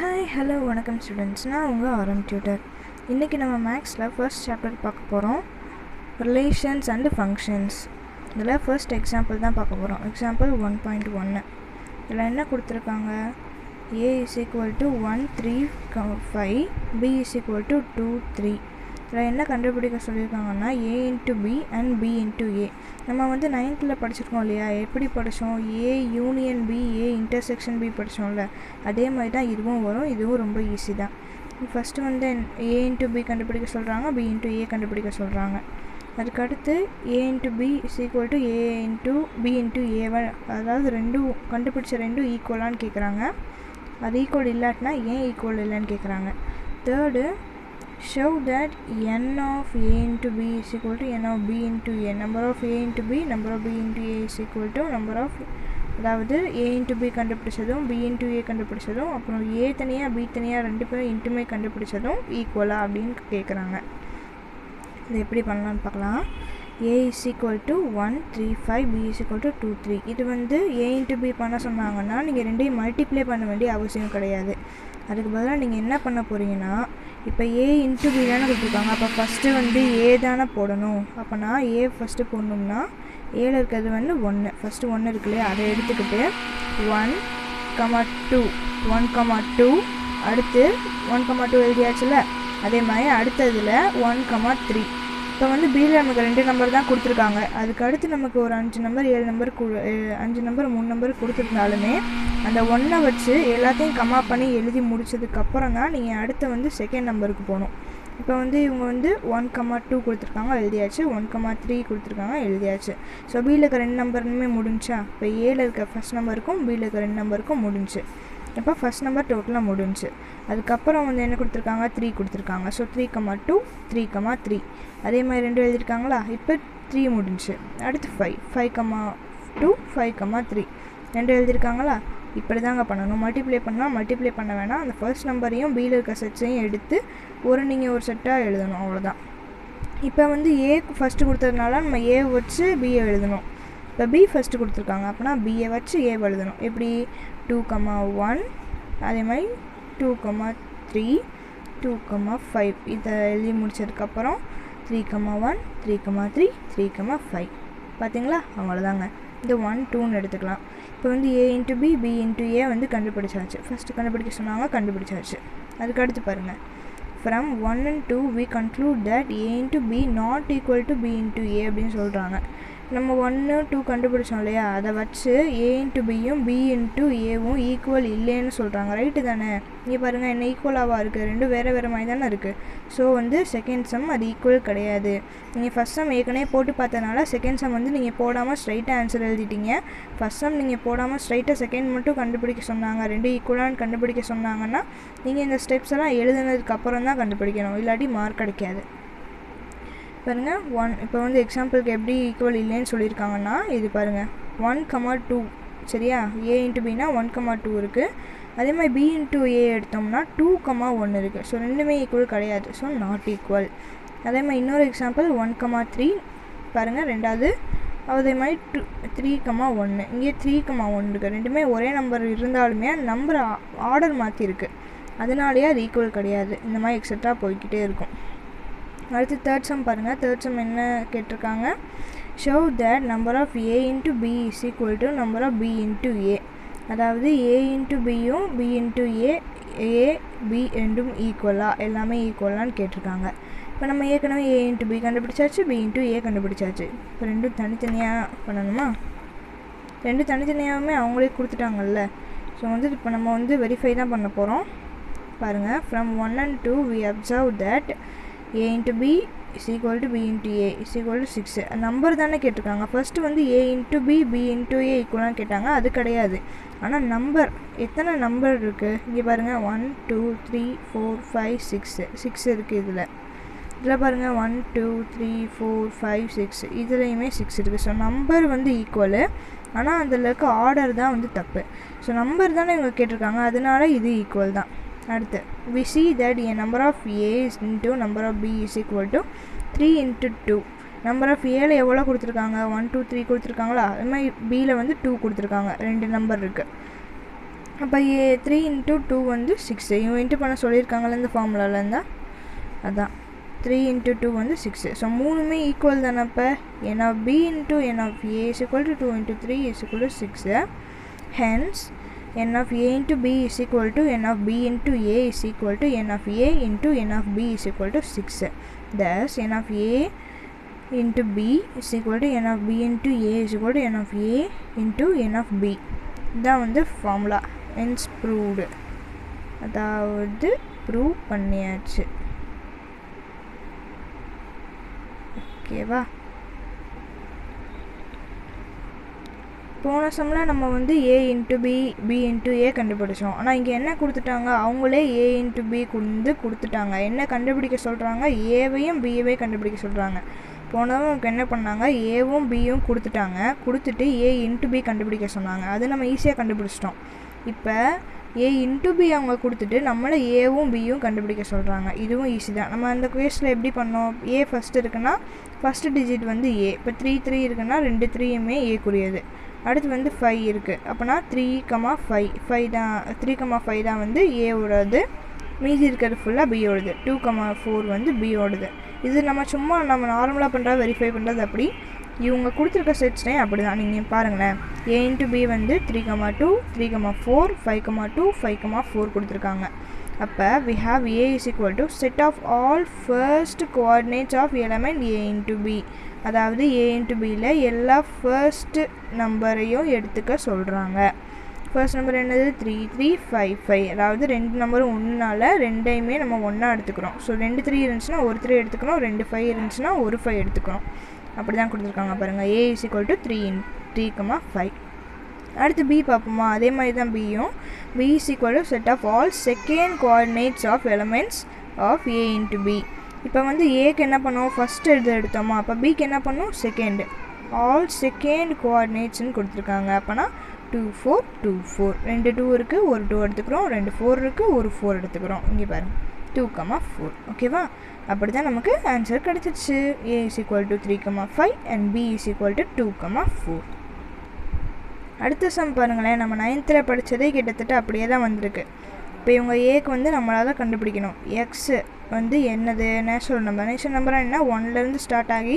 Hi hello வணக்கம் students. நான் உங்கள் ஆரம் டியூட்டர். இன்றைக்கி நம்ம மேக்ஸில் ஃபர்ஸ்ட் சாப்டர் பார்க்க போகிறோம், ரிலேஷன்ஸ் அண்டு ஃபங்க்ஷன்ஸ். இதில் ஃபர்ஸ்ட் எக்ஸாம்பிள் தான் பார்க்க போகிறோம். எக்ஸாம்பிள் 1.1. இதில் என்ன கொடுத்துருக்காங்க? a is equal to 1 3 5, b is equal to 2 3. இதில் என்ன கண்டுபிடிக்க சொல்லியிருக்காங்கன்னா a into b and b into a. நம்ம வந்து 9th படிச்சிருக்கோம் இல்லையா? எப்படி படித்தோம்? a union b, a intersection b படித்தோம்ல, அதே மாதிரி தான் இதுவும் வரும். இதுவும் ரொம்ப ஈஸி தான். ஃபஸ்ட்டு வந்து a into b கண்டுபிடிக்க சொல்கிறாங்க, b into a கண்டுபிடிக்க சொல்கிறாங்க. அதுக்கடுத்து a into b is equal to a into b into a, அதாவது ரெண்டும் கண்டுபிடிச்ச ரெண்டும் ஈக்குவலான்னு கேட்குறாங்க. அது ஈக்குவல் இல்லாட்டினா ஏன் ஈக்குவல் இல்லைன்னு கேட்குறாங்க. Third, show that n of a into b is equal to n of b into a. number of a into b, number of b into a is equal to number of, அதாவது a into b கண்டுபிடிச்சதும் b into a கண்டுபிடிச்சதும் அப்புறம் a தனியாக b தனியாக ரெண்டு பேரும் இன்ட்டுமே கண்டுபிடிச்சதும் ஈக்குவலா அப்படின்னு கேட்குறாங்க. இது எப்படி பண்ணலான்னு பார்க்கலாம். a is equal to 1 3 5, b is equal to 2 3. இது வந்து a into b பண்ண சொன்னாங்கன்னா நீங்கள் ரெண்டையும் மல்டிப்ளை பண்ண வேண்டிய அவசியம் கிடையாது. அதுக்கு பதிலாக நீங்கள் என்ன பண்ண போகிறீங்கன்னா, இப்போ a into b தானே கொடுத்துருக்காங்க, அப்போ ஃபஸ்ட்டு வந்து a தானே போடணும். அப்போனா a ஃபஸ்ட்டு போடணும்னா ஏல இருக்கிறது வந்து 1, ஃபஸ்ட்டு 1 இருக்கு இல்லையா, அதை எடுத்துக்கிட்டு 1, 2, 1, 2, அடுத்து 1, 2 எழுதியாச்சுல, அதே மாதிரி அடுத்ததில் 1, 3. இப்போ வந்து பியில் நமக்கு 2 நம்பர் தான் கொடுத்துருக்காங்க. அதுக்கு அடுத்து நமக்கு ஒரு 5 நம்பர் 7 நம்பர் 5 நம்பர் 3 நம்பர் கொடுத்துருந்தாலுமே அந்த 1 வச்சு எல்லாத்தையும் கமா பண்ணி எழுதி முடிச்சதுக்கப்புறம் தான் நீங்கள் அடுத்து வந்து செகண்ட் நம்பருக்கு போகணும். இப்போ வந்து இவங்க வந்து 1, 2 கொடுத்துருக்காங்க, எழுதியாச்சு. 1, 3 கொடுத்துருக்காங்க, எழுதியாச்சு. ஸோ பியில் இருக்க 2 நம்பருமே முடிஞ்சா, இப்போ ஏல இருக்க ஃபஸ்ட் நம்பருக்கும் பியில் இருக்க 2 நம்பருக்கும் முடிஞ்சு. இப்போ ஃபஸ்ட் நம்பர் டோட்டலாக முடிஞ்சு. அதுக்கப்புறம் வந்து என்ன கொடுத்துருக்காங்க? 3 கொடுத்துருக்காங்க. ஸோ 3, 2, 3, 3. அதே மாதிரி 2 எழுதியிருக்காங்களா? இப்போ 3 முடிஞ்சு. அடுத்து 5, 5, 2, 5, 3. 2 எழுதியிருக்காங்களா? இப்படி தாங்க பண்ணணும். மல்டிப்ளை பண்ணால் மல்டிப்ளை பண்ண வேணாம். அந்த ஃபர்ஸ்ட் நம்பரையும் பியில் இருக்க செட்ஸையும் எடுத்து நீங்கள் ஒரு செட்டாக எழுதணும், அவ்வளோதான். இப்போ வந்து ஏ ஃபஸ்ட்டு கொடுத்ததுனால நம்ம ஏ வச்சு பியை எழுதணும். இப்போ பி ஃபஸ்ட்டு கொடுத்துருக்காங்க, அப்படின்னா பியை வச்சு ஏ எழுதணும். எப்படி? 2, 1, அதே மாதிரி 2, 3, 2, 5. இதை எழுதி முடிச்சதுக்கப்புறம் 3, 1, 3, 3, 3, 5. பார்த்தீங்களா? அவ்வளோதாங்க. இந்த 1 2ன்னு எடுத்துக்கலாம். இப்போ வந்து a into b, b into a வந்து கண்டுபிடிச்சாச்சு. ஃபஸ்ட்டு கண்டுபிடிக்க சொன்னாங்க, கண்டுபிடிச்சாச்சு. அதுக்கடுத்து பாருங்கள், from 1 and 2 we conclude that a into b not equal to b into a அப்படின்னு சொல்கிறாங்க. நம்ம 1 2 கண்டுபிடிச்சோம் இல்லையா, அதை வச்சு a into bயும் b into aவும் ஈக்குவல் இல்லைன்னு சொல்கிறாங்க. ரைட்டு தானே? இங்கே பாருங்கள், என்ன ஈக்குவலாக இருக்குது? ரெண்டும் வேறு வேறு மாதிரி தானே இருக்குது. ஸோ வந்து செகண்ட் சம் அது ஈக்குவல் கிடையாது. நீங்கள் ஃபஸ்ட் சம் ஏற்கனவே போட்டு பார்த்தனால செகண்ட் சம் வந்து நீங்கள் போடாமல் ஸ்ட்ரைட்டாக ஆன்சர் எழுதிட்டீங்க. ஃபஸ்ட் சம் நீங்கள் போடாமல் ஸ்ட்ரைட்டாக செகண்ட் மட்டும் கண்டுபிடிக்க சொன்னாங்க, ரெண்டு ஈக்குவலான்னு கண்டுபிடிக்க சொன்னாங்கன்னா நீங்கள் இந்த ஸ்டெப்ஸ் எல்லாம் எழுதுனதுக்கப்புறம் தான் கண்டுபிடிக்கணும், இல்லாட்டி மார்க் கிடைக்காது. பாருங்கள் 1, இப்போ வந்து எக்ஸாம்பிளுக்கு எப்படி ஈக்குவல் இல்லைன்னு சொல்லியிருக்காங்கன்னா, இது பாருங்கள் 1, 2, சரியா? a into bனா 1, 2 இருக்குது. அதே மாதிரி b into a எடுத்தோம்னா 2, 1 இருக்குது. ஸோ ரெண்டுமே ஈக்குவல் கிடையாது. So not equal. அதே மாதிரி இன்னொரு எக்ஸாம்பிள் 1, 3 பாருங்கள், ரெண்டாவது. அதே மாதிரி 3, 1. இங்கே 3, 1 இருக்குது. ரெண்டுமே ஒரே நம்பர் இருந்தாலுமே நம்பர் ஆர்டர் மாற்றிருக்கு, அதனாலேயே அது ஈக்குவல் கிடையாது. இந்த மாதிரி எக்ஸட்ரா போய்கிட்டே இருக்கும். அடுத்து தேர்ட் சம் பாருங்கள். தேர்ட் சம் என்ன கேட்டிருக்காங்க? show that number of a into b is equal to number of b into a. அதாவது a into bயும் b into a b ரெண்டும் ஈக்குவலா, எல்லாமே ஈக்குவலான்னு கேட்டிருக்காங்க. இப்போ நம்ம ஏற்கனவே a into b கண்டுபிடிச்சாச்சு, b into a கண்டுபிடிச்சாச்சு. இப்போ ரெண்டும் தனித்தனியாக பண்ணணுமா? ரெண்டு தனித்தனியாகவுமே அவங்களே கொடுத்துட்டாங்கல்ல. ஸோ வந்து இப்போ நம்ம வந்து வெரிஃபை தான் பண்ண போகிறோம். பாருங்கள், from 1 and 2 we observe that a into b is equal to b into a is equal to 6. Number தானே கேட்டிருக்காங்க. ஃபஸ்ட்டு வந்து a into b, b into a ஈக்குவலான்னு கேட்டாங்க, அது கிடையாது. ஆனால் நம்பர், எத்தனை நம்பர் இருக்குது இங்கே பாருங்கள், 1 2 3 4 5 6 இருக்குது. இதில் பாருங்கள் 1 2 3 4 5 6, இதுலேயுமே 6 இருக்குது. ஸோ நம்பர் வந்து ஈக்குவலு, ஆனால் அதில் இருக்க ஆர்டர் தான் வந்து தப்பு. ஸோ நம்பர் தானே இவங்க கேட்டிருக்காங்க, அதனால இது ஈக்குவல் தான். அடுத்து we see that a number of a into number of b is equal to 3 into 2. Number of ஏல எவ்வளோ கொடுத்துருக்காங்க? 1 2 3 கொடுத்துருக்காங்களா? அது மாதிரி பியில் வந்து 2 கொடுத்துருக்காங்க. 2 நம்பர் இருக்குது. அப்போ 3 × 2 வந்து 6. இவன் இன்ட்டு பண்ண சொல்லியிருக்காங்கல்ல இந்த ஃபார்முலாவில் இருந்தால் அதான் 3 × 2 வந்து 6. ஸோ மூணுமே ஈக்குவல் தானே. அப்போ n of b into n of a is equal to 2 × 3 is equal to 6. Hence n of a into b is equal to n of b into a is equal to n of a into n of b is equal to 6. Thus n of a into b is equal to n of b into a is equal to n of a into n of b. இதான் வந்து formula. hence proved. அதாவது prove பண்ணியாச்சு. ஓகேவா. போன சம்மில் நம்ம வந்து a into b b into a கண்டுபிடிச்சோம். ஆனால் இங்கே என்ன கொடுத்துட்டாங்க, அவங்களே a into b கொடுத்துட்டாங்க. என்ன கண்டுபிடிக்க சொல்கிறாங்க, ஏவையும் பியையும் கண்டுபிடிக்க சொல்கிறாங்க. போனதும் நமக்கு என்ன பண்ணாங்க, ஏவும் பியும் கொடுத்துட்டாங்க. கொடுத்துட்டு a into b கண்டுபிடிக்க சொன்னாங்க. அது நம்ம ஈஸியாக கண்டுபிடிச்சிட்டோம். இப்போ a into b அவங்க கொடுத்துட்டு நம்மளை ஏவும் பியும் கண்டுபிடிக்க சொல்கிறாங்க. இதுவும் ஈஸி தான். நம்ம அந்த கேஸில் எப்படி பண்ணோம், a ஃபஸ்ட்டு இருக்குன்னா ஃபஸ்ட்டு டிஜிட் வந்து a. இப்போ 3 3 இருக்குன்னா 2 3யுமே ஏக்குரியது. அடுத்து வந்து 5 இருக்குது. அப்போனா 3, 5 5 தான் 3, 5 தான் வந்து ஏவோடது. மீதி இருக்கிறது ஃபுல்லாக பியோடது. 2, 4 வந்து பியோடது. இது நம்ம நார்மலாக பண்ணுறது வெரிஃபை பண்ணுறது அப்படி. இவங்க கொடுத்துருக்க செட்ஸ்னே அப்படி தான். நீங்கள் பாருங்களேன், a into b வந்து 3, 2 3, 4 5, 2 5, 4 கொடுத்துருக்காங்க. அப்போ we have a is equal to set of all first coordinates of element a into b. அதாவது a into bயில் எல்லா ஃபர்ஸ்ட் நம்பரையும் எடுத்துக்க சொல்கிறாங்க. ஃபர்ஸ்ட் நம்பர் என்னது, 3 3 5 5. அதாவது 2 நம்பரும் ஒன்றுனால ரெண்டையுமே நம்ம ஒன்றா எடுத்துக்கிறோம். ஸோ 2 3 இருந்துச்சுன்னா ஒரு 3 எடுத்துக்கிறோம், 2 5 இருந்துச்சுன்னா ஒரு 5 எடுத்துக்கிறோம். அப்படி தான் கொடுத்துருக்காங்க பாருங்கள். a is equal to 3 3, 5. அடுத்து b பார்ப்போமா. அதே மாதிரி தான் பியும். b is equal to set of all second coordinates of elements of a into b. இப்போ வந்து ஏக்கு என்ன பண்ணுவோம், ஃபஸ்ட்டு எடுத்தோமா. அப்போ பிக்கு என்ன பண்ணும், செகண்டு. ஆல் செகண்ட் கோஆர்டினேட்ஸ்னு கொடுத்துருக்காங்க. அப்போனா 2 4 2 4. 2 2 இருக்குது, ஒரு 2 எடுத்துக்கிறோம். 2 4 இருக்குது, ஒரு 4 எடுத்துக்கிறோம். இங்கே பாருங்கள் 2, 4. ஓகேவா. அப்படி தான் நமக்கு ஆன்சர் கிடச்சிருச்சு. a is equal to 3, 5 and b is equal to 2, 4. அடுத்த சம் பாருங்களேன். நம்ம 9th படித்ததே கிட்டத்தட்ட அப்படியே தான் வந்திருக்கு. இப்போ இவங்க ஏக்கு வந்து நம்மளால் கண்டுபிடிக்கணும். எக்ஸ் வந்து என்னது, நேச்சுரல் நம்பர். நேச்சுரல் நம்பராக என்ன, 1லேருந்து ஸ்டார்ட் ஆகி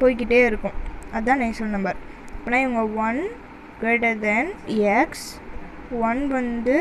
போய்கிட்டே இருக்கும். அதுதான் நேச்சுரல் நம்பர். இப்போனா இவங்க 1 greater than x, 1 வந்து